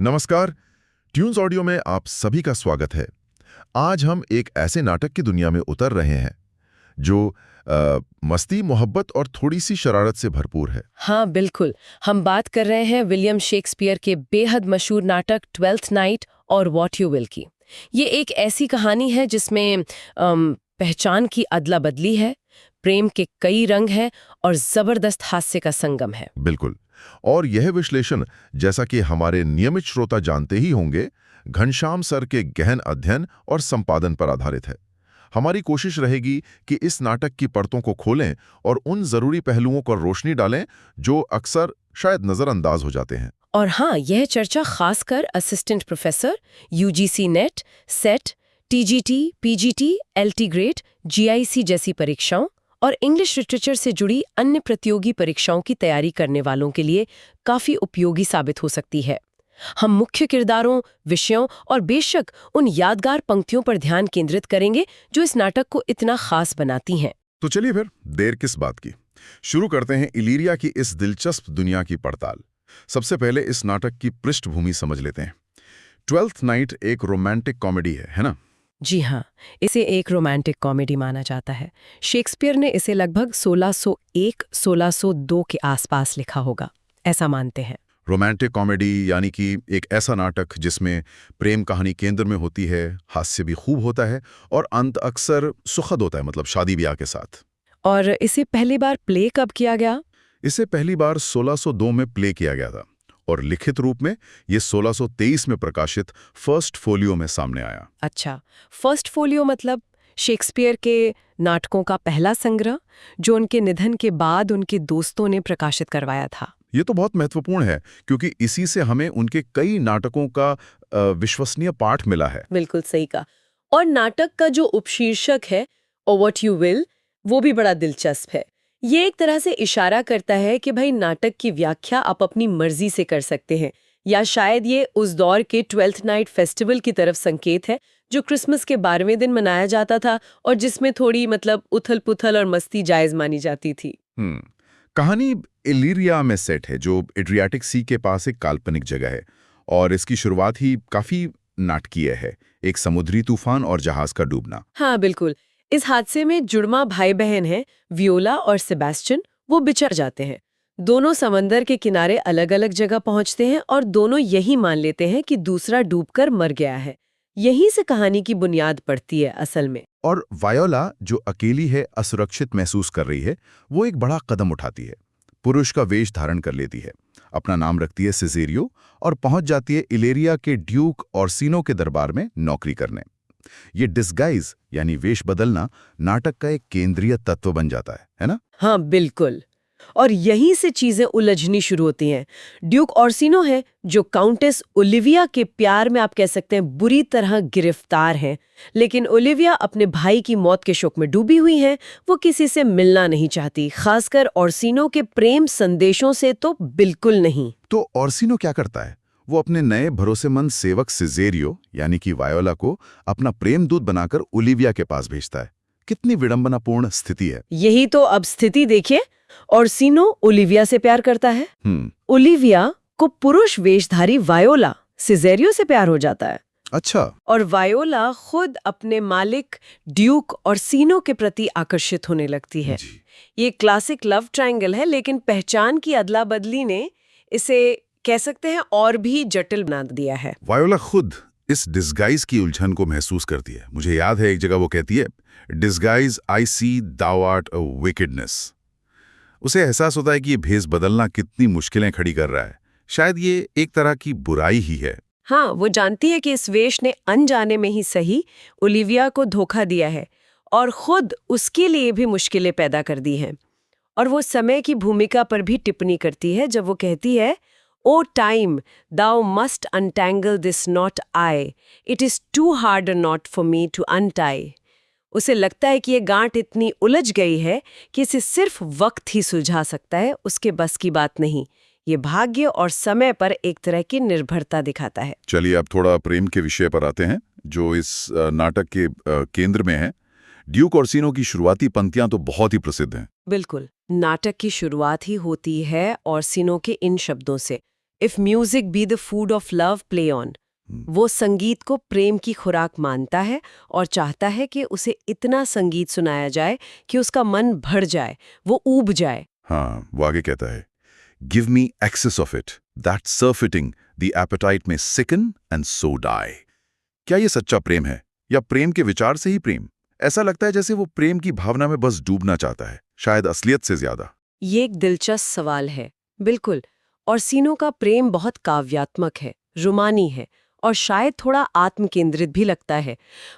नमस्कार। Tunes audio में आप सभी का स्वागत है। आज हम एक ऐसे नाटक की दुनिया में उतर रहे हैं जो मस्ती, मोहब्बत और थोड़ी सी शरारत से भरपूर है। हाँ बिल्कुल, हम बात कर रहे हैं विलियम शेक्सपियर के बेहद मशहूर नाटक ट्वेल्थ नाइट और व्हाट यू विल की। ये एक ऐसी कहानी है जिसमें पहचान की अदला बदली है, प्रेम के कई रंग हैं और जबरदस्त हास्य का संगम है। बिल्कुल। और यह विश्लेषण, जैसा कि हमारे नियमित श्रोता जानते ही होंगे, घनश्याम सर के गहन अध्ययन और संपादन पर आधारित है। हमारी कोशिश रहेगी कि इस नाटक की परतों को खोलें और उन जरूरी पहलुओं पर रोशनी डालें जो अक्सर शायद नजरअंदाज हो जाते हैं। और हाँ, यह चर्चा खासकर assistant professor, UGC net, set, TGT, PGT, LT grade, GIC जैसी परीक्षाओं और इंग्लिश लिटरेचर से जुड़ी अन्य प्रतियोगी परीक्षाओं की तैयारी करने वालों के लिए काफी उपयोगी साबित हो सकती है। हम मुख्य किरदारों, विषयों और बेशक उन यादगार पंक्तियों पर ध्यान केंद्रित करेंगे जो इस नाटक को इतना खास बनाती हैं। तो चलिए फिर देर किस बात की, शुरू करते हैं इलीरिया की इस दिलचस्प दुनिया की पड़ताल। सबसे पहले इस नाटक की पृष्ठभूमि समझ लेते हैं। ट्वेल्थ नाइट एक रोमांटिक कॉमेडी है ना? जी हाँ, इसे एक रोमांटिक कॉमेडी माना जाता है। शेक्सपियर ने इसे लगभग 1601-1602 के आसपास लिखा होगा, ऐसा मानते हैं। रोमांटिक कॉमेडी यानी कि एक ऐसा नाटक जिसमें प्रेम कहानी केंद्र में होती है, हास्य भी खूब होता है और अंत अक्सर सुखद होता है, मतलब शादी ब्याह के साथ। और इसे पहली बार प्ले कब किया गया? इसे पहली बार 1602 में प्ले किया गया था और लिखित रूप में ये 1623 में प्रकाशित फर्स्ट फोलियो में सामने आया। अच्छा, फर्स्ट फोलियो मतलब शेक्सपियर के नाटकों का पहला संग्रह जो उनके निधन के बाद उनके दोस्तों ने प्रकाशित करवाया था। ये तो बहुत महत्वपूर्ण है क्योंकि इसी से हमें उनके कई नाटकों का विश्वसनीय पाठ मिला है। बिल्कुल सही कहा। और नाटक का जो उपशीर्षक है, और व्हाट यू विल, वो भी बड़ा दिलचस्प है। ये एक तरह से इशारा करता है कि भाई नाटक की व्याख्या आप अपनी मर्जी से कर सकते हैं, या शायद ये उस दौर के ट्वेल्थ नाइट फेस्टिवल की तरफ संकेत है जो क्रिसमस के 12वें दिन मनाया जाता था और जिसमें थोड़ी उथल पुथल और मस्ती जायज मानी जाती थी। कहानी इलीरिया में सेट है जो एड्रियाटिक सी के पास एक काल्पनिक जगह है और इसकी शुरुआत ही काफी नाटकीय है, एक समुद्री तूफान और जहाज का डूबना। हाँ बिल्कुल। इस हादसे में जुड़वा भाई बहन हैं, वियोला और सेबेस्टियन। वो बिछड़ जाते हैं। दोनों समंदर के किनारे अलग अलग जगह पहुंचते हैं और दोनों यही मान लेते हैं कि दूसरा डूबकर मर गया है। यहीं से कहानी की बुनियाद पड़ती है असल में। और वायोला जो अकेली है, असुरक्षित महसूस कर रही है, वो एक बड़ा कदम उठाती है। पुरुष का वेश धारण कर लेती है, अपना नाम रखती है सिजेरियो और पहुंच जाती है इलेरिया के ड्यूक ओर्सिनो के दरबार में नौकरी करने। ये डिस्गाइज यानी वेश बदलना नाटक का एक केंद्रीय तत्व बन जाता है ना? हाँ बिल्कुल। और यहीं से चीजें उलझनी शुरू होती हैं। ड्यूक ओर्सिनो है जो काउंटेस ओलिविया के प्यार में, आप कह सकते हैं, बुरी तरह गिरफ्तार हैं। लेकिन ओलिविया अपने भाई की मौत के शोक में डूबी हुई हैं। वो किसी से मिलना नहीं चाहती, खासकर ओर्सिनो के प्रेम संदेशों से तो बिल्कुल नहीं। तो ओर्सिनो क्या करता है? वो अपने नए भरोसेमंद सेवक सिजेरियो यानी कि वायोला को अपना प्रेम दूत बनाकर ओलिविया के पास भेजता है। कितनी विडंबनापूर्ण स्थिति है। यही तो अब स्थिति देखिए। ओर्सिनो ओलिविया से प्यार करता है। ओलिविया को पुरुष वेशधारी वायोला सिजेरियो से प्यार हो जाता है। अच्छा। और वायोला खुद अपने मालिक ड्यूक ओर्सिनो के प्रति आकर्षित होने लगती है। ये क्लासिक लव ट्रायंगल है, लेकिन पहचान की अदला बदली ने इसे, कह सकते हैं, और भी जटिल बना दिया है। वायोला खुद इस डिस्गाइज की उलझन को महसूस करती है। मुझे याद है एक जगह वो कहती है, डिस्गाइज आई सी दाउ आर्ट अ विकेडनेस। उसे एहसास होता है कि ये भेष बदलना कितनी मुश्किलें खड़ी कर रहा है। शायद ये एक तरह की बुराई ही है। हाँ, वो जानती है कि इस वेश ने अनजाने में ही सही ओलिविया को धोखा दिया है और खुद उसके लिए भी मुश्किलें पैदा कर दी हैं। और वो समय की भूमिका पर भी टिप्पणी करती है जब वो कहती है, ओ time, thou must untangle this knot I. It is too hard a knot for me to untie. उसे लगता है कि ये गांठ इतनी उलझ गई है कि इसे सिर्फ वक्त ही सुलझा सकता है, उसके बस की बात नहीं। ये भाग्य और समय पर एक तरह की निर्भरता दिखाता है। चलिए अब थोड़ा प्रेम के विषय पर आते हैं जो इस नाटक के केंद्र में है। ड्यूक ओर्सिनो की शुरुआती पंक्तियां तो बहुत ही प्रसिद्ध हैं। बिल्कुल। नाटक की शुरुआत ही होती है ओर्सिनो के इन शब्दों से, if music be the food of love play on. वो संगीत को प्रेम की खुराक मानता है और चाहता है कि उसे इतना संगीत सुनाया जाए कि उसका मन भर जाए, वो ऊब जाए। हाँ, वो आगे कहता है, give me excess of it, that surfeiting the appetite में सिकन एंड सो डाई। क्या ये सच्चा प्रेम है या प्रेम के विचार से ही प्रेम? ऐसा लगता है जैसे वो प्रेम की भावना में बस डूबना चाहता है, शायद असलियत से ज्यादा। ये एक दिलचस्प सवाल है, बिल्कुल। ओर्सिनो का प्रेम बहुत काव्यात्मक है, रुमानी है और शायद थोड़ा आत्मकेंद्रित भी लगता है।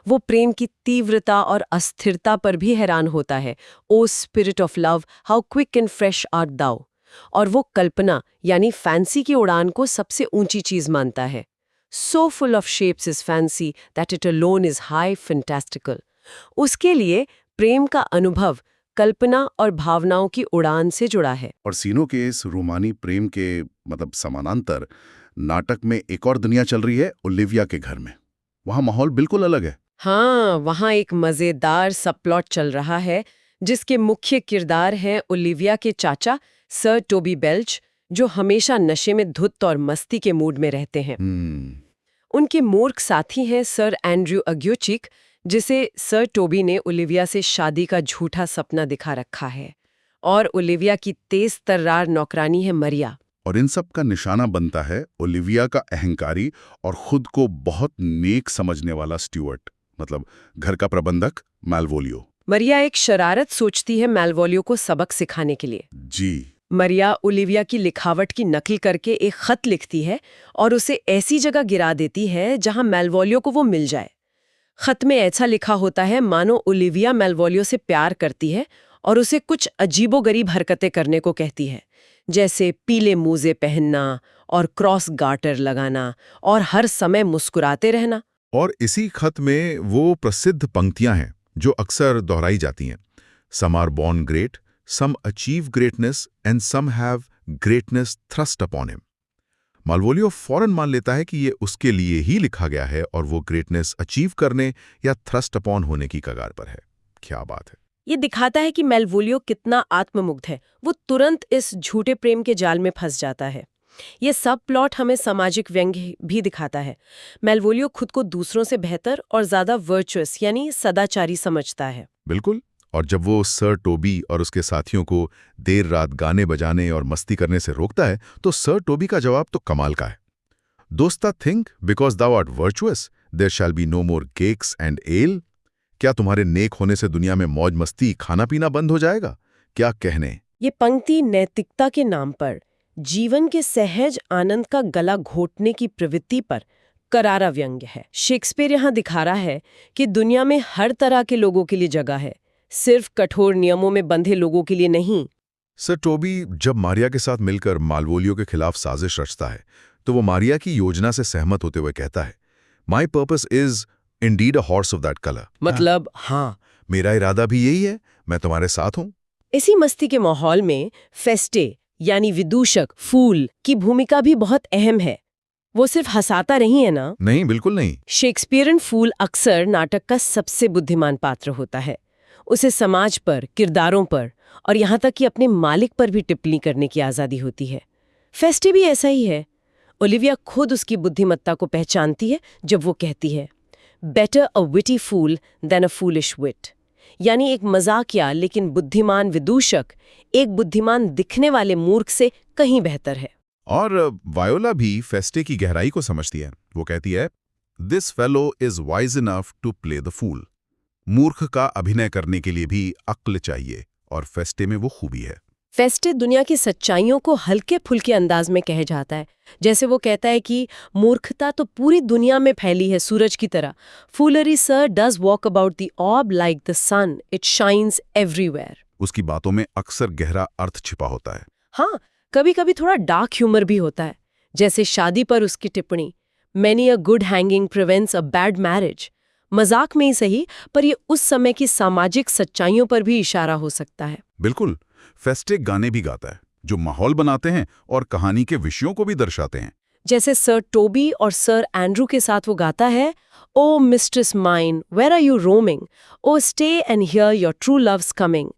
वो प्रेम की तीव्रता और अस्थिरता पर भी हैरान होता है। O spirit of love, how quick and fresh art thou. और वो कल्पना यानी फैंसी की उड़ान को सबसे ऊंची चीज मानता है। So full of shapes is fancy that it alone is high fantastical. उसके लिए प्रेम का अनुभव कल्पना और भावनाओं की उड़ान से जुड़ा है। और सीनो के इस रोमानी प्रेम के समानांतर नाटक में एक और दुनिया चल रही है, ओलिविया के घर में। वहाँ माहौल बिल्कुल अलग है। हाँ, वहाँ एक मजेदार सबप्लॉट चल रहा है जिसके मुख्य किरदार हैं ओलिविया के चाचा सर टोबी बेल्च, जो हमेशा नशे में धुत और मस्ती के मूड में रहते हैं। उनके मूर्ख साथी हैं सर एंड्रयू अग्योचिक, जिसे सर टोबी ने ओलिविया से शादी का झूठा सपना दिखा रखा है, और ओलिविया की तेज तर्रार नौकरानी है मरिया। और इन सब का निशाना बनता है ओलिविया का अहंकारी और खुद को बहुत नेक समझने वाला स्टुअर्ट, घर का प्रबंधक मैलवोलियो। मरिया एक शरारत सोचती है मैलवोलियो को सबक सिखाने के लिए। जी। मरिया ओलिविया की लिखावट की नकल करके एक खत लिखती है और उसे ऐसी जगह गिरा देती है जहां मैलवोलियो को वो मिल जाए। खत में ऐसा लिखा होता है मानो ओलिविया मैलवोलियो से प्यार करती है और उसे कुछ अजीबोगरीब हरकतें करने को कहती है, जैसे पीले मोजे पहनना और क्रॉस गार्टर लगाना और हर समय मुस्कुराते रहना। और इसी खत में वो प्रसिद्ध पंक्तियां हैं जो अक्सर दोहराई जाती हैं। Some are born great, some achieve greatness and some have greatness thrust upon him. Malvolio फौरन मान लेता है कि ये उसके लिए ही लिखा गया है और वो ग्रेटनेस अचीव करने या थ्रस्ट अपॉन होने की कगार पर है। क्या बात है! ये दिखाता है कि मैलवोलियो कितना आत्ममुग्ध है। वो तुरंत इस झूठे प्रेम के जाल में फंस जाता है। ये सब प्लॉट हमें सामाजिक व्यंग्य भी दिखाता है। मैलवोलियो खुद को दूसरों से बेहतर और ज्यादा वर्चुअस यानी सदाचारी समझता है। बिल्कुल। और जब वो सर टोबी और उसके साथियों को देर रात गाने बजाने और मस्ती करने से रोकता है, तो सर टोबी का जवाब तो कमाल का है। Dost thou think because thou art virtuous there shall be no more cakes and ale. क्या तुम्हारे नेक होने से दुनिया में मौज मस्ती खाना पीना बंद हो जाएगा? क्या कहने! ये पंक्ति नैतिकता के नाम पर जीवन के सहज आनंद का गला घोटने की प्रवृत्ति पर करारा व्यंग्य है। शेक्सपियर यहाँ दिखा रहा है कि दुनिया में हर तरह के लोगों के लिए जगह है, सिर्फ कठोर नियमों में बंधे लोगों के लिए नहीं। सर टोबी जब मारिया के साथ मिलकर मालवोलियो के खिलाफ साजिश रचता है, तो वो मारिया की योजना से सहमत होते हुए कहता है, my purpose is indeed a horse of that colour. हाँ, मेरा इरादा भी यही है, मैं तुम्हारे साथ हूं। इसी मस्ती के माहौल में फेस्टे यानी विदूषक, फूल की भूमिका भी बहुत अहम है। वो सिर्फ हंसाता नहीं है ना? नहीं, बिल्कुल नहीं। शेक्सपियरन फूल अक्सर नाटक का सबसे बुद्धिमान पात्र होता है। उसे समाज पर, किरदारों पर और यहाँ तक कि अपने मालिक पर भी टिप्पणी करने की आज़ादी होती है। फेस्टे भी ऐसा ही है। ओलिविया खुद उसकी बुद्धिमत्ता को पहचानती है जब वो कहती है, बेटर अ विटी फूल देन अ फूलिश विट। यानी एक मजाकिया लेकिन बुद्धिमान विदूषक एक बुद्धिमान दिखने वाले मूर्ख से कहीं बेहतर है। और वायोला भी फेस्टे की गहराई को समझती है। वो कहती है, this fellow is wise enough to play the fool. मूर्ख का अभिनय करने के लिए भी अक्ल चाहिए, और फेस्टे में वो खूबी है। फेस्टे दुनिया की सच्चाइयों को हल्के फुल्के अंदाज में कह जाता है। जैसे वो कहता है कि मूर्खता तो पूरी दुनिया में फैली है सूरज की तरह। Foolery sir does walk about the orb like the sun, it shines everywhere. उसकी बातों में अक्सर गहरा अर्थ छिपा होता है। हाँ, कभी कभी थोड़ा डार्क ह्यूमर भी होता है, जैसे शादी पर उसकी टिप्पणी, many a good hanging prevents a bad marriage. मजाक में ही सही, पर ये उस समय की सामाजिक सच्चाइयों पर भी इशारा हो सकता है। बिल्कुल। फेस्टे गाने भी गाता है जो माहौल बनाते हैं और कहानी के विषयों को भी दर्शाते हैं। जैसे सर टोबी और सर एंड्रू के साथ वो गाता है, O mistress mine where are you roaming, O stay and hear your true love's coming.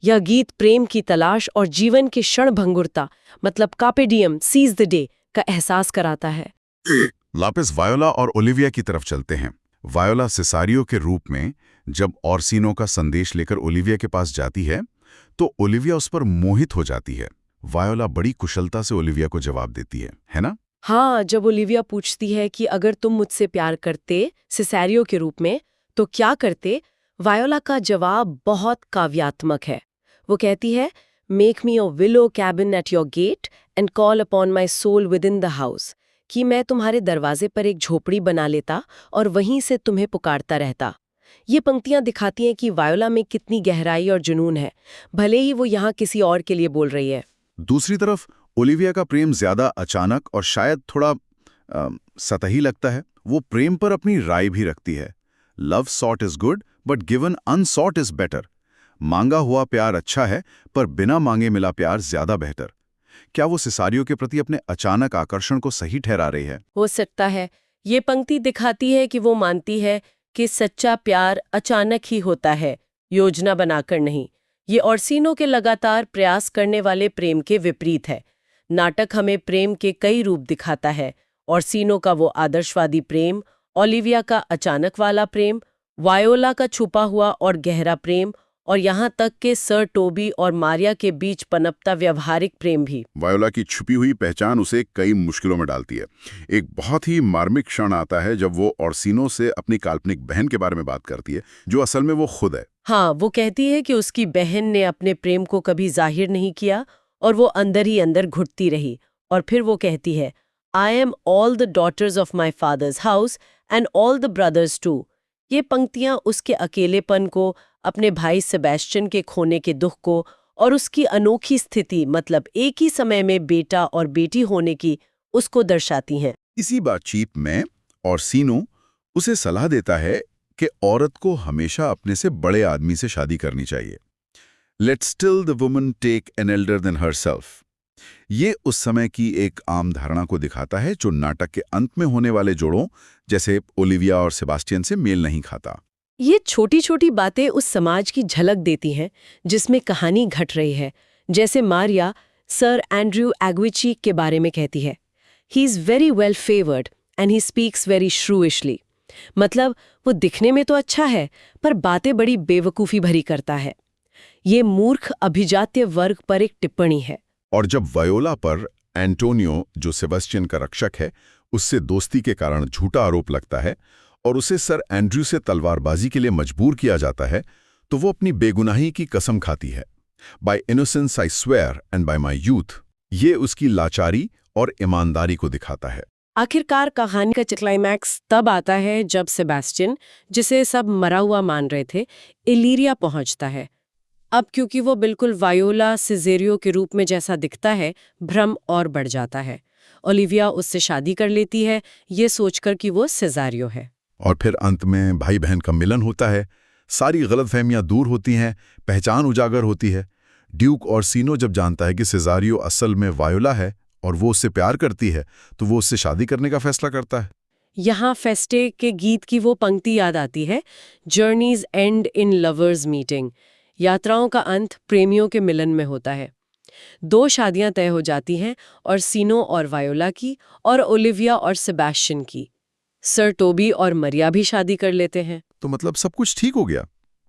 यह गीत प्रेम की तलाश और जीवन की क्षणभंगुरता, मतलब कार्पे डियम, सीज द डे, का एहसास कराता है। वापस वायोला और ओलिविया की तरफ चलते हैं। वायोला सिसारियो के रूप में जब ऑर्सिनो का संदेश लेकर ओलिविया के पास जाती है तो ओलिविया उस पर मोहित हो जाती है। वायोला बड़ी कुशलता से ओलिविया को जवाब देती है ना? हाँ, जब ओलिविया पूछती है कि अगर तुम मुझसे प्यार करते सिसैरियो के रूप में तो क्या करते, वायोला का जवाब बहुत काव्यात्मक है। वो कहती है, make me a willow cabin at your gate and call upon my soul within the house, कि मैं तुम्हारे दरवाजे पर एक झोपड़ी बना लेता और वहीं से तुम्हें पुकारता रहता। ये पंक्तियां दिखाती हैं कि वायोला में कितनी गहराई और जुनून है, भले ही वो यहाँ किसी और के लिए बोल रही है। दूसरी तरफ ओलिविया का प्रेम ज्यादा अचानक और शायद थोड़ा सतही लगता है। वो प्रेम पर अपनी राय भी रखती है। Love sought is good but given unsought is better. मांगा हुआ प्यार अच्छा है पर बिना मांगे मिला प्यार ज्यादा बेहतर। क्या वो सिसारियो के प्रति अपने अचानक आकर्षण को सही ठहरा रही है? हो सकता है। ये पंक्ति दिखाती है कि वो मानती है कि सच्चा प्यार अचानक ही होता है, योजना बनाकर नहीं। ये ऑर्सिनो के लगातार प्रयास करने वाले प्रेम के विपरीत है। नाटक हमें प्रेम के कई रूप दिखाता है। ऑर्सिनो का वो आदर्शवादी प्रेम, ओलिविया का अचानक वाला प्रेम, वायोला का छुपा हुआ और गहरा प्रेम, और यहाँ तक कि सर टोबी और मारिया के बीच पनपता व्यवहारिक प्रेम भी। वायोला की छुपी हुई पहचान उसे कई मुश्किलों में डालती है। एक बहुत ही मार्मिक क्षण आता है जब वो ऑर्सिनो से अपनी काल्पनिक बहन के बारे में बात करती है, जो असल में वो खुद है। हाँ, वो कहती है कि उसकी बहन ने अपने प्रेम को कभी जाहिर नहीं किया और वो अंदर ही अंदर घुटती रही। और फिर वो कहती है, I am all the daughters of my father's house and all the brothers too. ये पंक्तियां उसके अकेलेपन को, अपने भाई सेबेस्टियन के खोने के दुख को और उसकी अनोखी स्थिति, मतलब एक ही समय में बेटा और बेटी होने की, उसको दर्शाती हैं। इसी बातचीत में ऑर्सिनो उसे सलाह देता है कि औरत को हमेशा अपने से बड़े आदमी से शादी करनी चाहिए। Let still the woman take an elder than herself. ये उस समय की एक आम धारणा को दिखाता है जो नाटक के अंत में होने वाले जोड़ों जैसे ओलिविया और सेबास्टियन से मेल नहीं खाता। ये छोटी छोटी बातें उस समाज की झलक देती हैं जिसमें कहानी घट रही है। जैसे मारिया सर एंड्रयू एग्विची के बारे में कहती है, he is very well favoured and he speaks very shrewishly. मतलब वो दिखने में तो अच्छा है पर बातें बड़ी बेवकूफ़ी भरी करता है। ये मूर्ख अभिजात्य वर्ग पर एक टिप्पणी है। और जब वायोला पर एंटोनियो, जो सेबास्टियन का रक्षक है, उससे दोस्ती के कारण झूठा आरोप लगता है और उसे सर एंड्रयू से तलवारबाजी के लिए मजबूर किया जाता है, तो वो अपनी बेगुनाही की कसम खाती है। By innocence I swear and by my youth. ये उसकी लाचारी और ईमानदारी को दिखाता है। आखिरकार कहानी का क्लाइमैक्स तब आता है जब सेबास्टियन, जिसे सब मरा हुआ मान रहे थे, इलीरिया पहुंचता है। अब क्योंकि वो बिल्कुल वायोला सिजेरियो के रूप में जैसा दिखता है, भ्रम और बढ़ जाता है। ओलिविया उससे शादी कर लेती है, ये सोचकर कि वो सिजारियो है। और फिर अंत में भाई बहन का मिलन होता है। सारी गलतफहमियां दूर होती हैं, पहचान उजागर होती है। ड्यूक ऑर्सिनो जब जानता है कि सिजारियो असल में वायोला है और वो उससे प्यार करती है, तो वो उससे शादी करने का फैसला करता है। यहाँ फेस्टे के गीत की वो पंक्ति याद आती है, journeys and in lovers meeting. यात्राओं का अंत प्रेमियों के मिलन में होता है। 2 शादियां तय हो जाती हैं, ऑर्सिनो और वायोला की, और ओलिविया और सेबास्टियन की। सर टोबी और मरिया भी शादी कर लेते हैं। तो मतलब सब कुछ ठीक हो गया,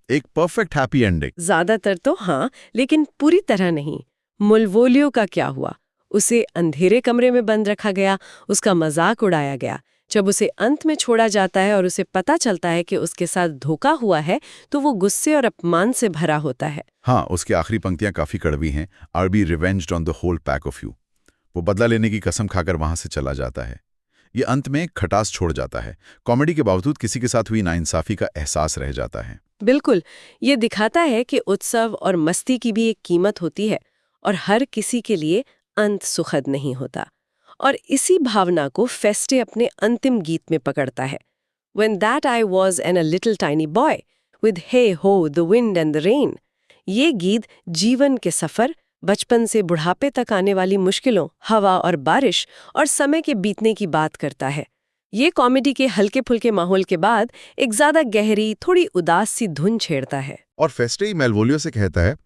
एक परफेक्ट हैप्पी एंडिंग। ज्यादातर तो हाँ, लेकिन पूरी तरह नहीं। मुल्वोलियो का क्या हुआ? उसे अंधेरे कमरे में बंद रखा गया, उसका मजाक उड़ाया गया। जब उसे अंत में छोड़ा जाता है और उसे पता चलता है कि उसके साथ धोखा हुआ है, तो वो गुस्से और अपमान से भरा होता है। हाँ, उसकी आखिरी पंक्तियां काफी कड़वी हैं। Are be revenged on the whole pack of you. वो बदला लेने की कसम खाकर वहां से चला जाता है। ये अंत में एक खटास छोड़ जाता है। कॉमेडी के बावजूद किसी के साथ हुई नाइंसाफी का एहसास रह जाता है। बिल्कुल, ये दिखाता है कि उत्सव और मस्ती की भी एक कीमत होती है और हर किसी के लिए अंत सुखद नहीं होता। और इसी भावना को फेस्टे अपने अंतिम गीत में पकड़ता है। When that I was and a little tiny boy, with hey ho the wind and the rain। ये गीत जीवन के सफर, बचपन से बुढ़ापे तक आने वाली मुश्किलों, हवा और बारिश और समय के बीतने की बात करता है। ये कॉमेडी के हल्के फुल्के माहौल के बाद एक ज्यादा गहरी, थोड़ी उदास सी धुन छेड़ता है। और फेस्टे मेल्वोलियो से कहता है,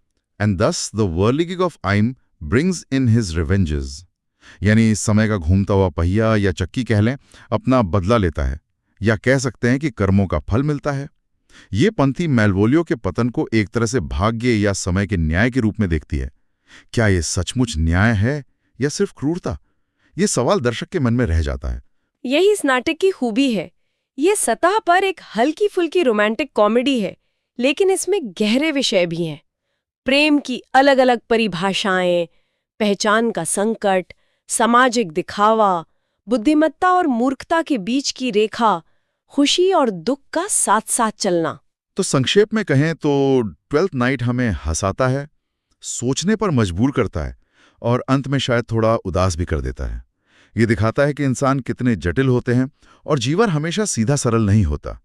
and thus the whirligig of Ime brings in his revenges। यानी समय का घूमता हुआ पहिया या चक्की कह लें, अपना बदला लेता है, या कह सकते हैं कि कर्मों का फल मिलता है। ये पंक्ति मैल्वोलियो के पतन को एक तरह से भाग्य या समय के न्याय के रूप में देखती है। क्या ये सचमुच न्याय है या सिर्फ क्रूरता? ये सवाल दर्शक के मन में रह जाता है। यही इस नाटक की खूबी है। ये सतह पर एक हल्की फुल्की रोमांटिक कॉमेडी है, लेकिन इसमें गहरे विषय भी हैं। प्रेम की अलग अलग परिभाषाएं, पहचान का संकट, सामाजिक दिखावा, बुद्धिमत्ता और मूर्खता के बीच की रेखा, खुशी और दुख का साथ साथ चलना। तो संक्षेप में कहें तो ट्वेल्थ नाइट हमें हंसाता है, सोचने पर मजबूर करता है और अंत में शायद थोड़ा उदास भी कर देता है। ये दिखाता है कि इंसान कितने जटिल होते हैं और जीवन हमेशा सीधा सरल नहीं होता।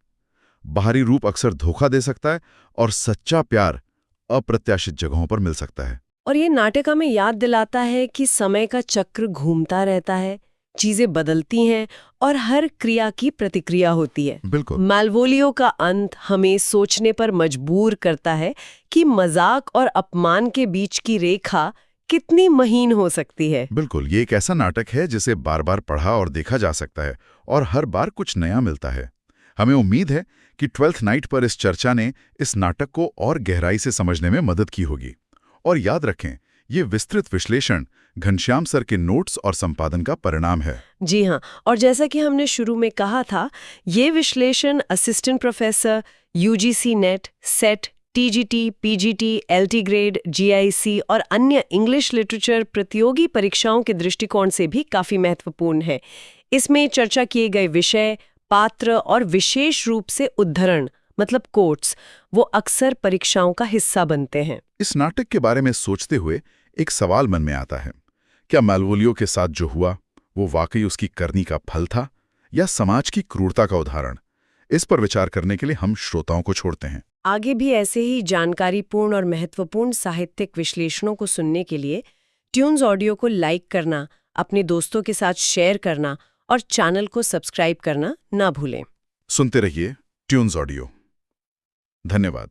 बाहरी रूप अक्सर धोखा दे सकता है और सच्चा प्यार अप्रत्याशित जगहों पर मिल सकता है। और ये नाटक हमें याद दिलाता है कि समय का चक्र घूमता रहता है, चीजें बदलती हैं और हर क्रिया की प्रतिक्रिया होती है। बिल्कुल। मैल्वोलियो का अंत हमें सोचने पर मजबूर करता है कि मजाक और अपमान के बीच की रेखा कितनी महीन हो सकती है। बिल्कुल, ये एक ऐसा नाटक है जिसे बार बार पढ़ा और देखा जा सकता है और हर बार कुछ नया मिलता है। हमें उम्मीद है कि ट्वेल्थ नाइट पर इस चर्चा ने इस नाटक को और गहराई से समझने में मदद की होगी। और याद रखें, ये विस्तृत विश्लेषण घनश्याम सर के नोट्स और संपादन का परिणाम है। जी हाँ, और जैसा कि हमने शुरू में कहा था, ये विश्लेषण assistant professor, UGC net, set, TGT, PGT, LT grade, GIC और अन्य इंग्लिश लिटरेचर प्रतियोगी परीक्षाओं के दृष्टिकोण से भी काफी महत्वपूर्ण है। इसमें चर्चा किए गए विषय, पात्र और विशेष रूप से उद्धरण मतलब कोट्स, वो अक्सर परीक्षाओं का हिस्सा बनते हैं। इस नाटक के बारे में सोचते हुए एक सवाल मन में आता है, क्या मैल्वोलियो के साथ जो हुआ वो वाकई उसकी करनी का फल था या समाज की क्रूरता का उदाहरण? इस पर विचार करने के लिए हम श्रोताओं को छोड़ते हैं। आगे भी ऐसे ही जानकारीपूर्ण और महत्वपूर्ण साहित्यिक विश्लेषणों को सुनने के लिए ट्यून्स ऑडियो को लाइक करना, अपने दोस्तों के साथ शेयर करना और चैनल को सब्सक्राइब करना ना भूलें। सुनते रहिए ट्यून्स ऑडियो। धन्यवाद।